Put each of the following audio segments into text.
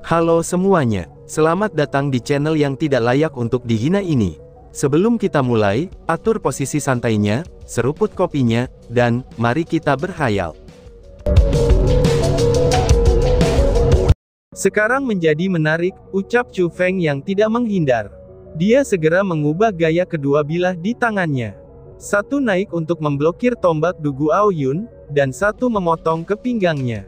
Halo semuanya, selamat datang di channel yang tidak layak untuk dihina ini. Sebelum kita mulai, atur posisi santainya, seruput kopinya, dan mari kita berhayal. Sekarang menjadi menarik, ucap Chu Feng yang tidak menghindar. Dia segera mengubah gaya kedua bilah di tangannya. Satu naik untuk memblokir tombak Dugu Aoyun, dan satu memotong ke pinggangnya.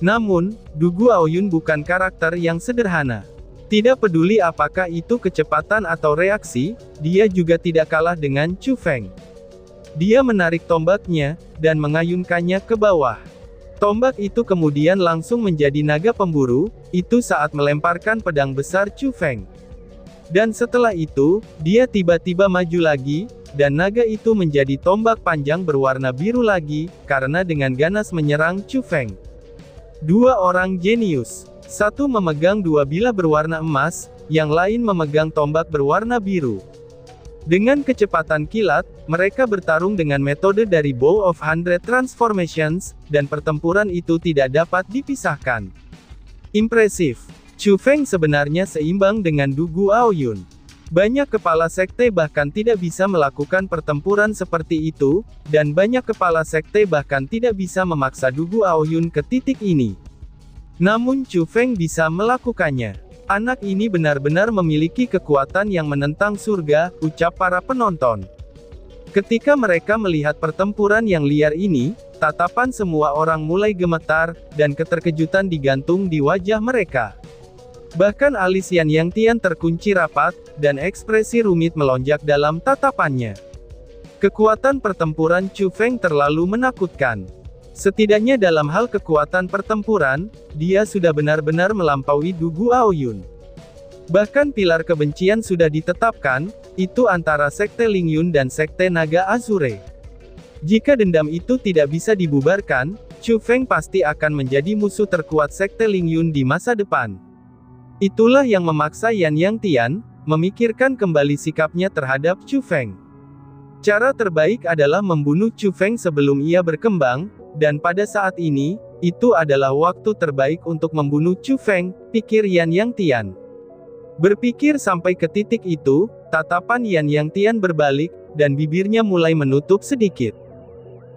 Namun, Dugu Aoyun bukan karakter yang sederhana. Tidak peduli apakah itu kecepatan atau reaksi, dia juga tidak kalah dengan Chu Feng. Dia menarik tombaknya, dan mengayunkannya ke bawah. Tombak itu kemudian langsung menjadi naga pemburu, itu saat melemparkan pedang besar Chu Feng. Dan setelah itu, dia tiba-tiba maju lagi, dan naga itu menjadi tombak panjang berwarna biru lagi, karena dengan ganas menyerang Chu Feng. Dua orang jenius. Satu memegang dua bilah berwarna emas, yang lain memegang tombak berwarna biru. Dengan kecepatan kilat, mereka bertarung dengan metode dari Bow of Hundred Transformations, dan pertempuran itu tidak dapat dipisahkan. Impresif. Chu Feng sebenarnya seimbang dengan Dugu Aoyun. Banyak kepala sekte bahkan tidak bisa melakukan pertempuran seperti itu, dan banyak kepala sekte bahkan tidak bisa memaksa Dugu Aoyun ke titik ini. Namun Chu Feng bisa melakukannya. Anak ini benar-benar memiliki kekuatan yang menentang surga, ucap para penonton. Ketika mereka melihat pertempuran yang liar ini, tatapan semua orang mulai gemetar, dan keterkejutan digantung di wajah mereka. Bahkan alis Yan Yang Tian terkunci rapat, dan ekspresi rumit melonjak dalam tatapannya. Kekuatan pertempuran Chu Feng terlalu menakutkan. Setidaknya dalam hal kekuatan pertempuran, dia sudah benar-benar melampaui Dugu Aoyun. Bahkan pilar kebencian sudah ditetapkan, itu antara Sekte Lingyun dan Sekte Naga Azure. Jika dendam itu tidak bisa dibubarkan, Chu Feng pasti akan menjadi musuh terkuat Sekte Lingyun di masa depan. Itulah yang memaksa Yan Yang Tian memikirkan kembali sikapnya terhadap Chu Feng. Cara terbaik adalah membunuh Chu Feng sebelum ia berkembang, dan pada saat ini, itu adalah waktu terbaik untuk membunuh Chu Feng, pikir Yan Yang Tian. Berpikir sampai ke titik itu, tatapan Yan Yang Tian berbalik, dan bibirnya mulai menutup sedikit.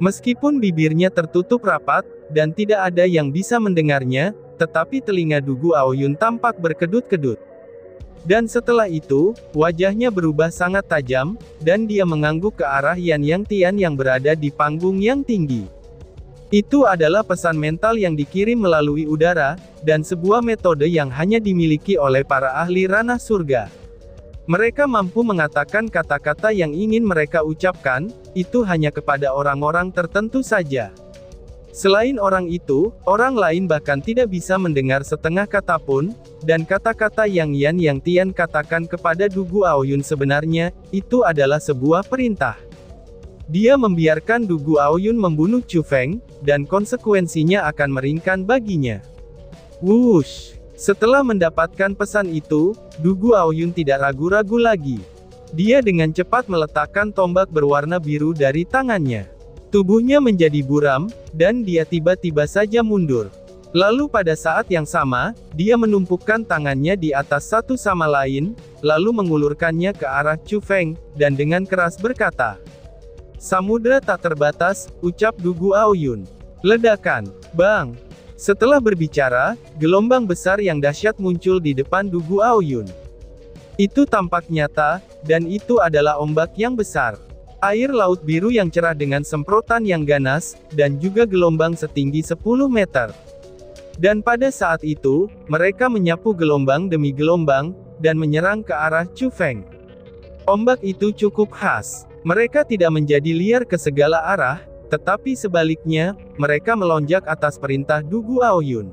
Meskipun bibirnya tertutup rapat, dan tidak ada yang bisa mendengarnya, tetapi telinga Dugu Aoyun tampak berkedut-kedut. Dan setelah itu, wajahnya berubah sangat tajam, dan dia mengangguk ke arah Yan Yang Tian yang berada di panggung yang tinggi. Itu adalah pesan mental yang dikirim melalui udara, dan sebuah metode yang hanya dimiliki oleh para ahli ranah surga. Mereka mampu mengatakan kata-kata yang ingin mereka ucapkan, itu hanya kepada orang-orang tertentu saja. Selain orang itu, orang lain bahkan tidak bisa mendengar setengah kata pun, dan kata-kata yang Yan Yang Tian katakan kepada Dugu Aoyun sebenarnya, itu adalah sebuah perintah. Dia membiarkan Dugu Aoyun membunuh Chu Feng, dan konsekuensinya akan meringkan baginya. Wush! Setelah mendapatkan pesan itu, Dugu Aoyun tidak ragu-ragu lagi. Dia dengan cepat meletakkan tombak berwarna biru dari tangannya. Tubuhnya menjadi buram, dan dia tiba-tiba saja mundur. Lalu pada saat yang sama, dia menumpukkan tangannya di atas satu sama lain, lalu mengulurkannya ke arah Chu Feng, dan dengan keras berkata, "Samudra tak terbatas," ucap Dugu Aoyun. Ledakan. Bang! Setelah berbicara, gelombang besar yang dahsyat muncul di depan Dugu Aoyun. Itu tampak nyata, dan itu adalah ombak yang besar. Air laut biru yang cerah dengan semprotan yang ganas, dan juga gelombang setinggi 10 meter. Dan pada saat itu, mereka menyapu gelombang demi gelombang, dan menyerang ke arah Chu Feng. Ombak itu cukup khas. Mereka tidak menjadi liar ke segala arah, tetapi sebaliknya, mereka melonjak atas perintah Dugu Aoyun.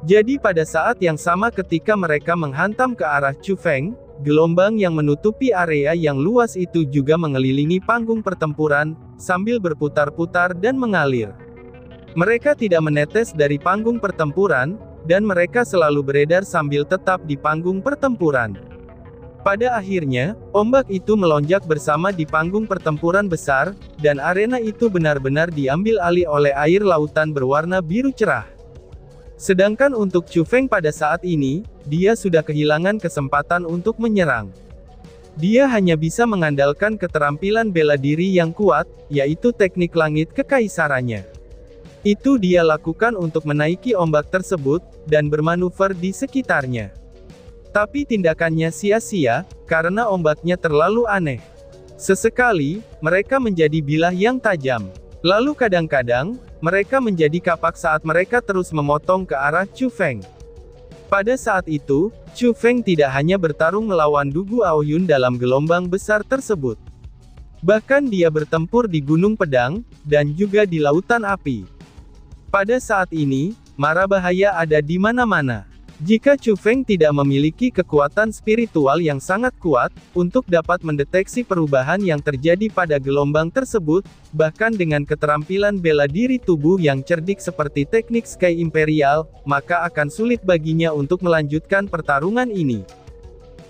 Jadi pada saat yang sama ketika mereka menghantam ke arah Chu Feng, gelombang yang menutupi area yang luas itu juga mengelilingi panggung pertempuran, sambil berputar-putar dan mengalir. Mereka tidak menetes dari panggung pertempuran, dan mereka selalu beredar sambil tetap di panggung pertempuran. Pada akhirnya, ombak itu melonjak bersama di panggung pertempuran besar, dan arena itu benar-benar diambil alih oleh air lautan berwarna biru cerah. Sedangkan untuk Chu Feng pada saat ini, dia sudah kehilangan kesempatan untuk menyerang. Dia hanya bisa mengandalkan keterampilan bela diri yang kuat, yaitu teknik langit kekaisarannya. Itu dia lakukan untuk menaiki ombak tersebut, dan bermanuver di sekitarnya. Tapi tindakannya sia-sia, karena ombaknya terlalu aneh. Sesekali, mereka menjadi bilah yang tajam. Lalu kadang-kadang, mereka menjadi kapak saat mereka terus memotong ke arah Chu Feng. Pada saat itu, Chu Feng tidak hanya bertarung melawan Dugu Aoyun dalam gelombang besar tersebut. Bahkan dia bertempur di Gunung Pedang, dan juga di Lautan Api. Pada saat ini, mara bahaya ada di mana-mana. Jika Chu Feng tidak memiliki kekuatan spiritual yang sangat kuat, untuk dapat mendeteksi perubahan yang terjadi pada gelombang tersebut, bahkan dengan keterampilan bela diri tubuh yang cerdik seperti teknik Sky Imperial, maka akan sulit baginya untuk melanjutkan pertarungan ini.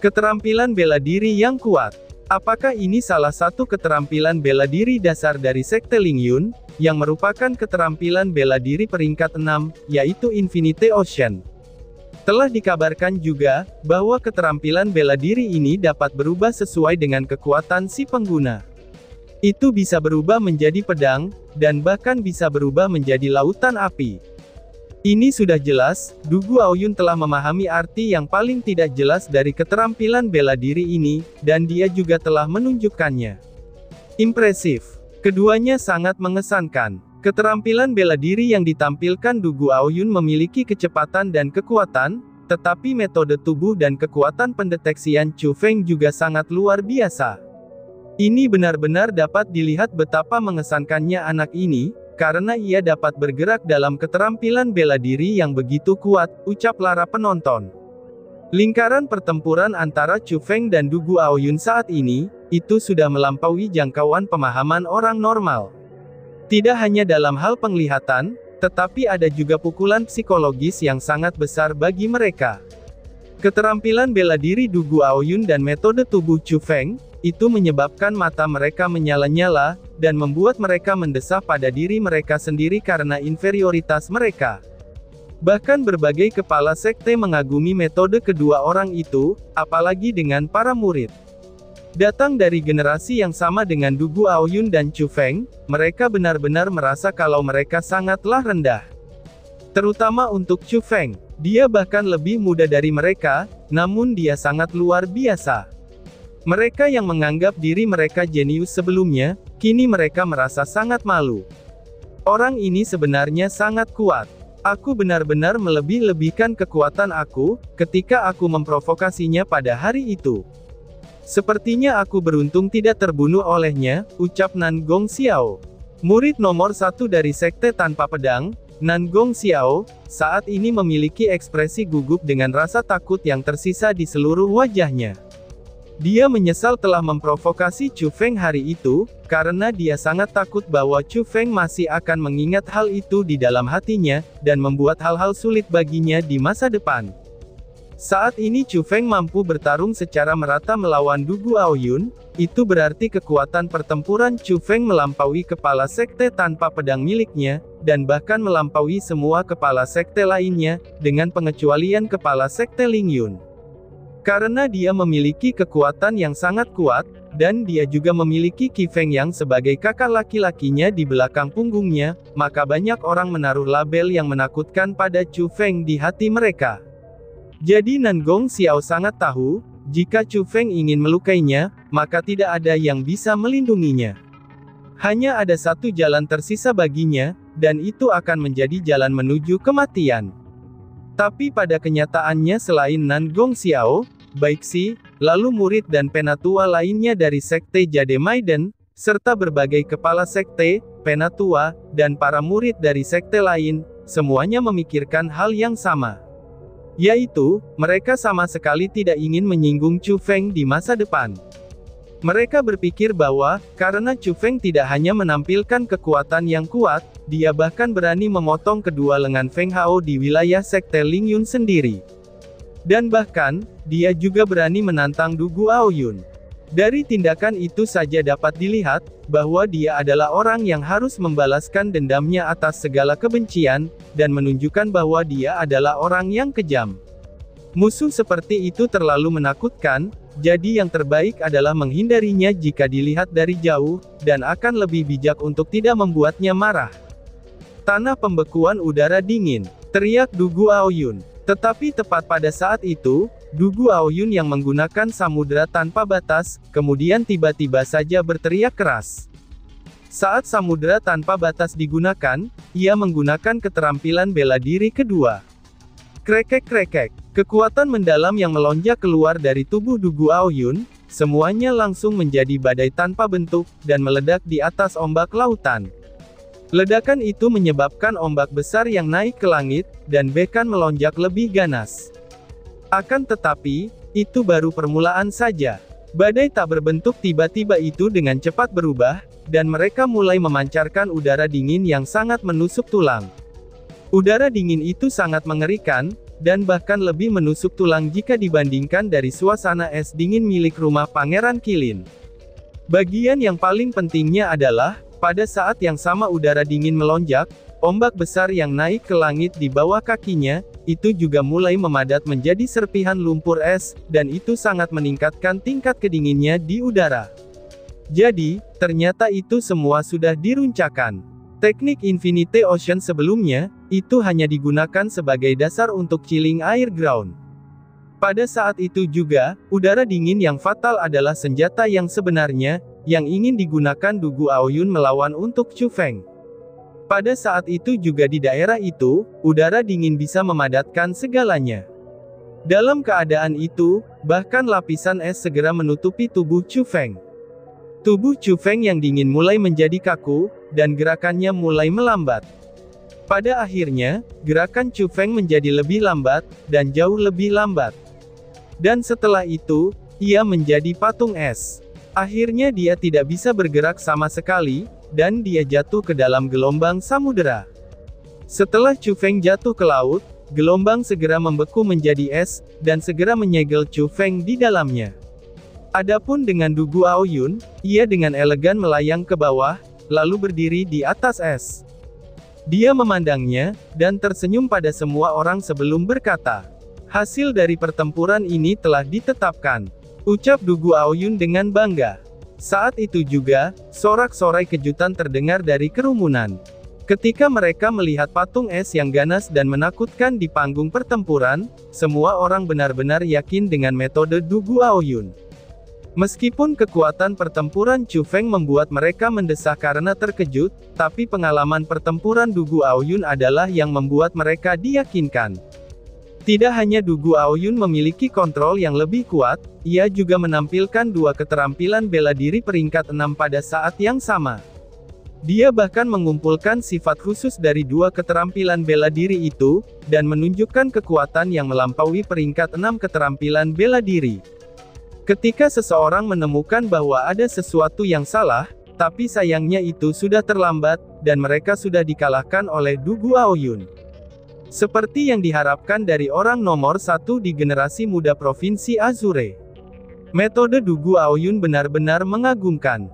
Keterampilan bela diri yang kuat. Apakah ini salah satu keterampilan bela diri dasar dari Sekte Lingyun, yang merupakan keterampilan bela diri peringkat 6, yaitu Infinite Ocean? Telah dikabarkan juga, bahwa keterampilan bela diri ini dapat berubah sesuai dengan kekuatan si pengguna. Itu bisa berubah menjadi pedang, dan bahkan bisa berubah menjadi lautan api. Ini sudah jelas, Dugu Aoyun telah memahami arti yang paling tidak jelas dari keterampilan bela diri ini, dan dia juga telah menunjukkannya. Impresif. Keduanya sangat mengesankan. Keterampilan bela diri yang ditampilkan Dugu Aoyun memiliki kecepatan dan kekuatan, tetapi metode tubuh dan kekuatan pendeteksian Chu Feng juga sangat luar biasa. Ini benar-benar dapat dilihat betapa mengesankannya anak ini, karena ia dapat bergerak dalam keterampilan bela diri yang begitu kuat, ucap Lara penonton. Lingkaran pertempuran antara Chu Feng dan Dugu Aoyun saat ini, itu sudah melampaui jangkauan pemahaman orang normal. Tidak hanya dalam hal penglihatan, tetapi ada juga pukulan psikologis yang sangat besar bagi mereka. Keterampilan bela diri Dugu Aoyun dan metode tubuh Chu Feng, itu menyebabkan mata mereka menyala-nyala, dan membuat mereka mendesah pada diri mereka sendiri karena inferioritas mereka. Bahkan berbagai kepala sekte mengagumi metode kedua orang itu, apalagi dengan para murid. Datang dari generasi yang sama dengan Dugu Aoyun dan Chu Feng, mereka benar-benar merasa kalau mereka sangatlah rendah. Terutama untuk Chu Feng, dia bahkan lebih muda dari mereka, namun dia sangat luar biasa. Mereka yang menganggap diri mereka jenius sebelumnya, kini mereka merasa sangat malu. Orang ini sebenarnya sangat kuat. Aku benar-benar melebih-lebihkan kekuatan aku, ketika aku memprovokasinya pada hari itu. Sepertinya aku beruntung tidak terbunuh olehnya, ucap Nan Gong Xiao. Murid nomor 1 dari Sekte Tanpa Pedang, Nan Gong Xiao, saat ini memiliki ekspresi gugup dengan rasa takut yang tersisa di seluruh wajahnya. Dia menyesal telah memprovokasi Chu Feng hari itu, karena dia sangat takut bahwa Chu Feng masih akan mengingat hal itu di dalam hatinya, dan membuat hal-hal sulit baginya di masa depan. Saat ini Chu Feng mampu bertarung secara merata melawan Dugu Aoyun, itu berarti kekuatan pertempuran Chu Feng melampaui kepala sekte tanpa pedang miliknya, dan bahkan melampaui semua kepala sekte lainnya, dengan pengecualian kepala sekte Lingyun. Karena dia memiliki kekuatan yang sangat kuat, dan dia juga memiliki Qi Feng yang sebagai kakak laki-lakinya di belakang punggungnya, maka banyak orang menaruh label yang menakutkan pada Chu Feng di hati mereka. Jadi Nan Gong Xiao sangat tahu, jika Chu Feng ingin melukainya, maka tidak ada yang bisa melindunginya. Hanya ada satu jalan tersisa baginya, dan itu akan menjadi jalan menuju kematian. Tapi pada kenyataannya selain Nan Gong Xiao, Baixi, lalu murid dan penatua lainnya dari Sekte Jade Maiden, serta berbagai kepala sekte, penatua, dan para murid dari sekte lain, semuanya memikirkan hal yang sama. Yaitu, mereka sama sekali tidak ingin menyinggung Chu Feng di masa depan. Mereka berpikir bahwa, karena Chu Feng tidak hanya menampilkan kekuatan yang kuat, dia bahkan berani memotong kedua lengan Feng Hao di wilayah Sekte Lingyun sendiri. Dan bahkan, dia juga berani menantang Dugu Aoyun. Dari tindakan itu saja dapat dilihat, bahwa dia adalah orang yang harus membalaskan dendamnya atas segala kebencian, dan menunjukkan bahwa dia adalah orang yang kejam. Musuh seperti itu terlalu menakutkan, jadi yang terbaik adalah menghindarinya jika dilihat dari jauh, dan akan lebih bijak untuk tidak membuatnya marah. Tanah pembekuan udara dingin, teriak Du Guaoyun. Tetapi tepat pada saat itu, Du Guaoyun yang menggunakan samudera tanpa batas, kemudian tiba-tiba saja berteriak keras. Saat samudera tanpa batas digunakan, ia menggunakan keterampilan bela diri kedua. Krekek-krekek, kekuatan mendalam yang melonjak keluar dari tubuh Du Guaoyun, semuanya langsung menjadi badai tanpa bentuk, dan meledak di atas ombak lautan. Ledakan itu menyebabkan ombak besar yang naik ke langit, dan bahkan melonjak lebih ganas. Akan tetapi, itu baru permulaan saja. Badai tak berbentuk tiba-tiba itu dengan cepat berubah, dan mereka mulai memancarkan udara dingin yang sangat menusuk tulang. Udara dingin itu sangat mengerikan, dan bahkan lebih menusuk tulang jika dibandingkan dari suasana es dingin milik rumah Pangeran Qilin. Bagian yang paling pentingnya adalah, pada saat yang sama udara dingin melonjak, ombak besar yang naik ke langit di bawah kakinya, itu juga mulai memadat menjadi serpihan lumpur es, dan itu sangat meningkatkan tingkat kedinginnya di udara. Jadi, ternyata itu semua sudah diruncakan. Teknik Infinite Ocean sebelumnya, itu hanya digunakan sebagai dasar untuk chilling air ground. Pada saat itu juga, udara dingin yang fatal adalah senjata yang sebenarnya, yang ingin digunakan Du Guaoyun melawan untuk Chu Feng. Pada saat itu juga di daerah itu, udara dingin bisa memadatkan segalanya. Dalam keadaan itu, bahkan lapisan es segera menutupi tubuh Chu Feng. Tubuh Chu Feng yang dingin mulai menjadi kaku, dan gerakannya mulai melambat. Pada akhirnya, gerakan Chu Feng menjadi lebih lambat, dan jauh lebih lambat. Dan setelah itu, ia menjadi patung es. Akhirnya dia tidak bisa bergerak sama sekali, dan dia jatuh ke dalam gelombang samudera. Setelah Chu Feng jatuh ke laut, gelombang segera membeku menjadi es, dan segera menyegel Chu Feng di dalamnya. Adapun dengan Du Guaoyun, ia dengan elegan melayang ke bawah, lalu berdiri di atas es. Dia memandangnya, dan tersenyum pada semua orang sebelum berkata, "Hasil dari pertempuran ini telah ditetapkan," ucap Du Guaoyun dengan bangga. Saat itu juga, sorak-sorai kejutan terdengar dari kerumunan. Ketika mereka melihat patung es yang ganas dan menakutkan di panggung pertempuran, semua orang benar-benar yakin dengan metode Du Guaoyun. Meskipun kekuatan pertempuran Chu Feng membuat mereka mendesah karena terkejut, tapi pengalaman pertempuran Du Guaoyun adalah yang membuat mereka diyakinkan. Tidak hanya Du Guaoyun memiliki kontrol yang lebih kuat, ia juga menampilkan dua keterampilan bela diri peringkat 6 pada saat yang sama. Dia bahkan mengumpulkan sifat khusus dari dua keterampilan bela diri itu, dan menunjukkan kekuatan yang melampaui peringkat 6 keterampilan bela diri. Ketika seseorang menemukan bahwa ada sesuatu yang salah, tapi sayangnya itu sudah terlambat, dan mereka sudah dikalahkan oleh Du Guaoyun. Seperti yang diharapkan dari orang nomor satu di generasi muda Provinsi Azure. Metode Du Guaoyun benar-benar mengagumkan.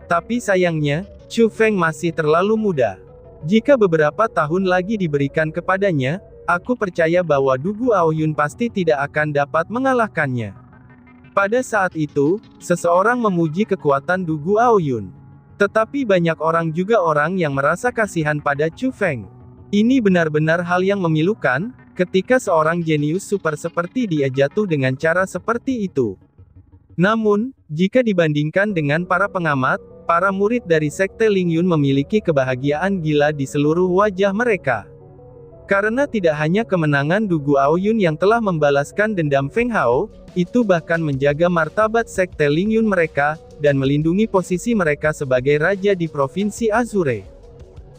Tapi sayangnya, Chu Feng masih terlalu muda. Jika beberapa tahun lagi diberikan kepadanya, aku percaya bahwa Du Guaoyun pasti tidak akan dapat mengalahkannya. Pada saat itu, seseorang memuji kekuatan Du Guaoyun. Tetapi banyak orang juga orang yang merasa kasihan pada Chu Feng. Ini benar-benar hal yang memilukan, ketika seorang jenius super seperti dia jatuh dengan cara seperti itu. Namun, jika dibandingkan dengan para pengamat, para murid dari Sekte Lingyun memiliki kebahagiaan gila di seluruh wajah mereka. Karena tidak hanya kemenangan Du Guaoyun yang telah membalaskan dendam Feng Hao, itu bahkan menjaga martabat Sekte Lingyun mereka, dan melindungi posisi mereka sebagai raja di Provinsi Azure.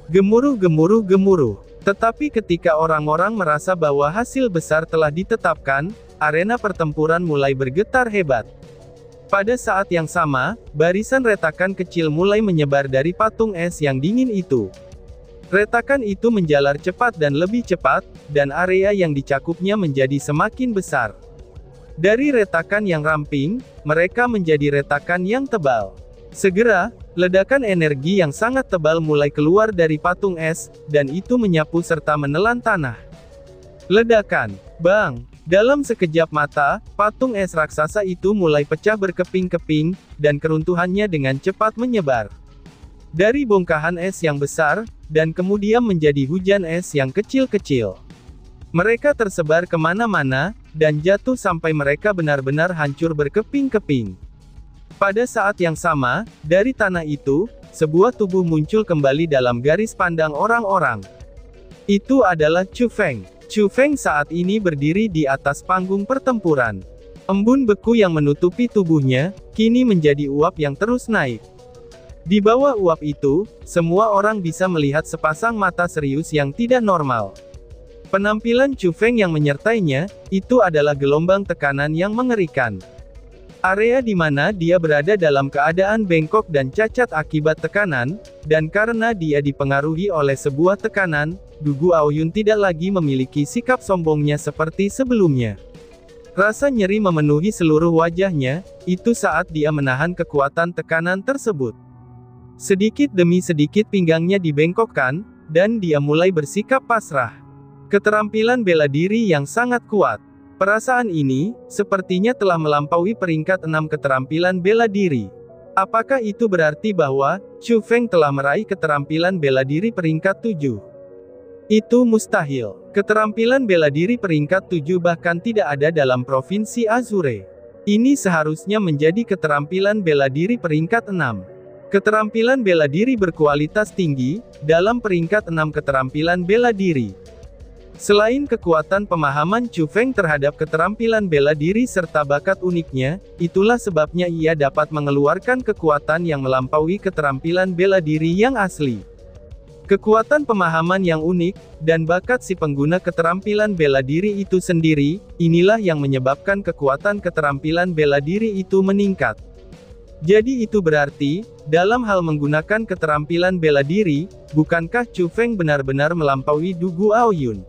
Gemuruh. Tetapi ketika orang-orang merasa bahwa hasil besar telah ditetapkan, arena pertempuran mulai bergetar hebat. Pada saat yang sama, barisan retakan kecil mulai menyebar dari patung es yang dingin itu. Retakan itu menjalar cepat dan lebih cepat, dan area yang dicakupnya menjadi semakin besar. Dari retakan yang ramping, mereka menjadi retakan yang tebal. Segera, ledakan energi yang sangat tebal mulai keluar dari patung es, dan itu menyapu serta menelan tanah. Ledakan, bang! Dalam sekejap mata, patung es raksasa itu mulai pecah berkeping-keping, dan keruntuhannya dengan cepat menyebar dari bongkahan es yang besar, dan kemudian menjadi hujan es yang kecil-kecil. Mereka tersebar kemana-mana, dan jatuh sampai mereka benar-benar hancur berkeping-keping. Pada saat yang sama, dari tanah itu, sebuah tubuh muncul kembali dalam garis pandang orang-orang. Itu adalah Chu Feng. Chu Feng saat ini berdiri di atas panggung pertempuran. Embun beku yang menutupi tubuhnya, kini menjadi uap yang terus naik. Di bawah uap itu, semua orang bisa melihat sepasang mata serius yang tidak normal. Penampilan Chu Feng yang menyertainya, itu adalah gelombang tekanan yang mengerikan. Area di mana dia berada dalam keadaan bengkok dan cacat akibat tekanan, dan karena dia dipengaruhi oleh sebuah tekanan, Du Guoyun tidak lagi memiliki sikap sombongnya seperti sebelumnya. Rasa nyeri memenuhi seluruh wajahnya, itu saat dia menahan kekuatan tekanan tersebut. Sedikit demi sedikit pinggangnya dibengkokkan, dan dia mulai bersikap pasrah. Keterampilan bela diri yang sangat kuat. Perasaan ini, sepertinya telah melampaui peringkat 6 keterampilan bela diri. Apakah itu berarti bahwa, Chu Feng telah meraih keterampilan bela diri peringkat 7? Itu mustahil. Keterampilan bela diri peringkat 7 bahkan tidak ada dalam Provinsi Azure. Ini seharusnya menjadi keterampilan bela diri peringkat 6. Keterampilan bela diri berkualitas tinggi, dalam peringkat 6 keterampilan bela diri. Selain kekuatan pemahaman Chu Feng terhadap keterampilan bela diri serta bakat uniknya, itulah sebabnya ia dapat mengeluarkan kekuatan yang melampaui keterampilan bela diri yang asli. Kekuatan pemahaman yang unik, dan bakat si pengguna keterampilan bela diri itu sendiri, inilah yang menyebabkan kekuatan keterampilan bela diri itu meningkat. Jadi itu berarti, dalam hal menggunakan keterampilan bela diri, bukankah Chu Feng benar-benar melampaui Du Guoyun?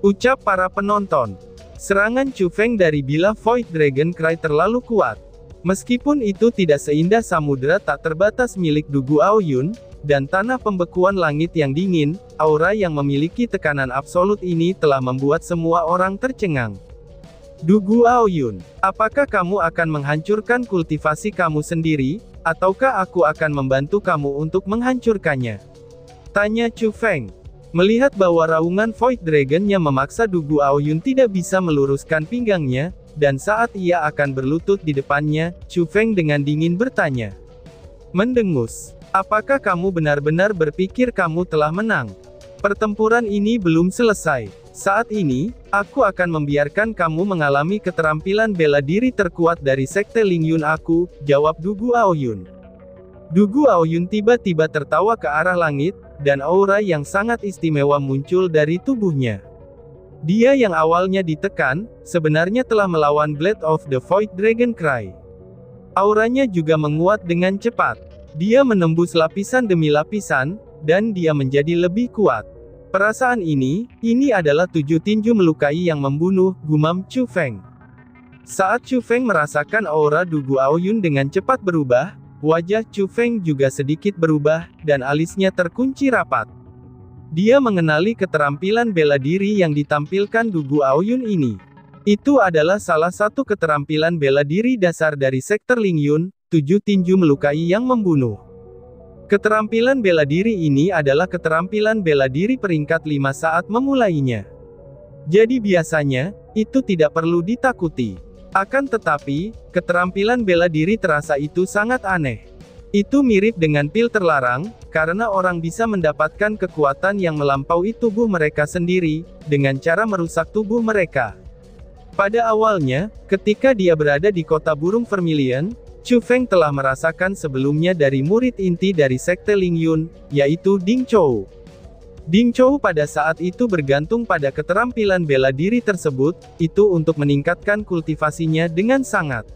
Ucap para penonton. Serangan Chu Feng dari bilah Void Dragon Cry terlalu kuat. Meskipun itu tidak seindah samudera tak terbatas milik Du Guoyun, dan tanah pembekuan langit yang dingin, aura yang memiliki tekanan absolut ini telah membuat semua orang tercengang. Du Guoyun, apakah kamu akan menghancurkan kultivasi kamu sendiri, ataukah aku akan membantu kamu untuk menghancurkannya? Tanya Chu Feng. Melihat bahwa raungan Void Dragon-nya memaksa Du Guoyun tidak bisa meluruskan pinggangnya, dan saat ia akan berlutut di depannya, Chu Feng dengan dingin bertanya. Mendengus. Apakah kamu benar-benar berpikir kamu telah menang? Pertempuran ini belum selesai. Saat ini, aku akan membiarkan kamu mengalami keterampilan bela diri terkuat dari Sekte Lingyun aku, jawab Du Guoyun. Du Guoyun tiba-tiba tertawa ke arah langit, dan aura yang sangat istimewa muncul dari tubuhnya. Dia yang awalnya ditekan, sebenarnya telah melawan Blade of the Void Dragon Cry. Auranya juga menguat dengan cepat. Dia menembus lapisan demi lapisan, dan dia menjadi lebih kuat. Perasaan ini adalah 7 tinju melukai yang membunuh, gumam Chu Feng. Saat Chu Feng merasakan aura Du Guoyun dengan cepat berubah, wajah Chu Feng juga sedikit berubah, dan alisnya terkunci rapat. Dia mengenali keterampilan bela diri yang ditampilkan Du Guoyun ini. Itu adalah salah satu keterampilan bela diri dasar dari Sekte Lingyun, 7 tinju melukai yang membunuh. Keterampilan bela diri ini adalah keterampilan bela diri peringkat 5 saat memulainya. Jadi biasanya, itu tidak perlu ditakuti. Akan tetapi, keterampilan bela diri terasa itu sangat aneh. Itu mirip dengan pil terlarang, karena orang bisa mendapatkan kekuatan yang melampaui tubuh mereka sendiri, dengan cara merusak tubuh mereka. Pada awalnya, ketika dia berada di kota burung Vermilion, Chu Feng telah merasakan sebelumnya dari murid inti dari Sekte Lingyun, yaitu Ding Chou. Ding Chou pada saat itu bergantung pada keterampilan bela diri tersebut, itu untuk meningkatkan kultivasinya dengan sangat.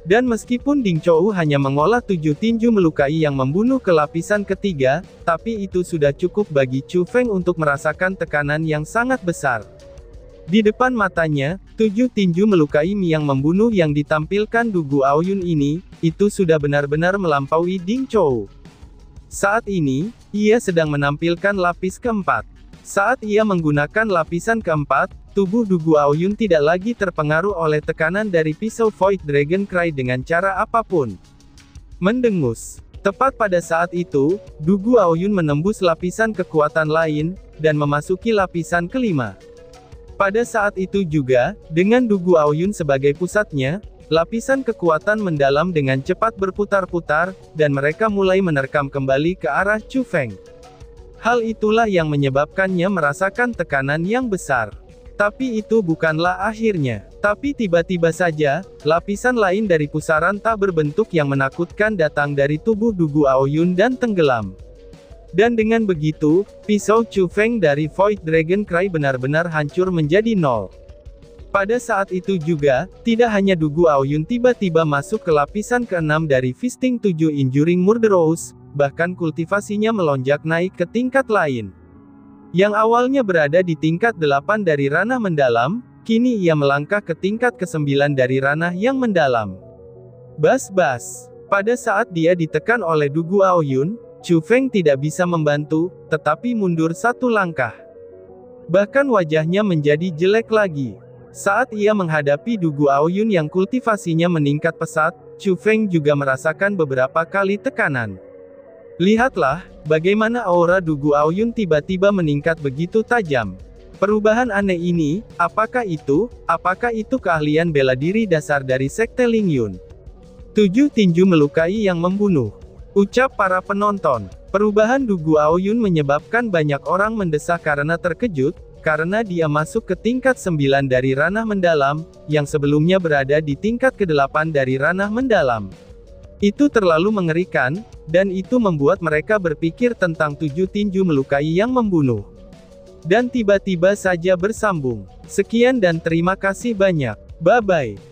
Dan meskipun Ding Chou hanya mengolah 7 tinju melukai yang membunuh ke lapisan ketiga, tapi itu sudah cukup bagi Chu Feng untuk merasakan tekanan yang sangat besar. Di depan matanya, 7 tinju melukai yang membunuh yang ditampilkan Du Guoyun ini, itu sudah benar-benar melampaui Ding Chou. Saat ini, ia sedang menampilkan lapis keempat. Saat ia menggunakan lapisan keempat, tubuh Du Guoyun tidak lagi terpengaruh oleh tekanan dari pisau Void Dragon Cry dengan cara apapun. Mendengus. Tepat pada saat itu, Du Guoyun menembus lapisan kekuatan lain, dan memasuki lapisan kelima. Pada saat itu juga, dengan Du Guoyun sebagai pusatnya, lapisan kekuatan mendalam dengan cepat berputar-putar, dan mereka mulai menerkam kembali ke arah Chu Feng. Hal itulah yang menyebabkannya merasakan tekanan yang besar. Tapi itu bukanlah akhirnya. Tapi tiba-tiba saja, lapisan lain dari pusaran tak berbentuk yang menakutkan datang dari tubuh Du Guoyun dan tenggelam. Dan dengan begitu, pisau Chu Feng dari Void Dragon Cry benar-benar hancur menjadi nol. Pada saat itu juga, tidak hanya Du Guoyun tiba-tiba masuk ke lapisan ke-6 dari Feasting 7 Enduring Murderous, bahkan kultivasinya melonjak naik ke tingkat lain. Yang awalnya berada di tingkat 8 dari ranah mendalam, kini ia melangkah ke tingkat ke-9 dari ranah yang mendalam. Bas-bas. Pada saat dia ditekan oleh Du Guoyun, Chu Feng tidak bisa membantu, tetapi mundur satu langkah. Bahkan wajahnya menjadi jelek lagi. Saat ia menghadapi Du Guoyun yang kultivasinya meningkat pesat, Chu Feng juga merasakan beberapa kali tekanan. Lihatlah, bagaimana aura Du Guoyun tiba-tiba meningkat begitu tajam. Perubahan aneh ini, apakah itu keahlian bela diri dasar dari Sekte Lingyun? 7 tinju melukai yang membunuh. Ucap para penonton. Perubahan Du Guoyun menyebabkan banyak orang mendesak karena terkejut, karena dia masuk ke tingkat 9 dari ranah mendalam, yang sebelumnya berada di tingkat ke-8 dari ranah mendalam. Itu terlalu mengerikan, dan itu membuat mereka berpikir tentang 7 tinju melukai yang membunuh. Dan tiba-tiba saja bersambung. Sekian dan terima kasih banyak. Bye-bye.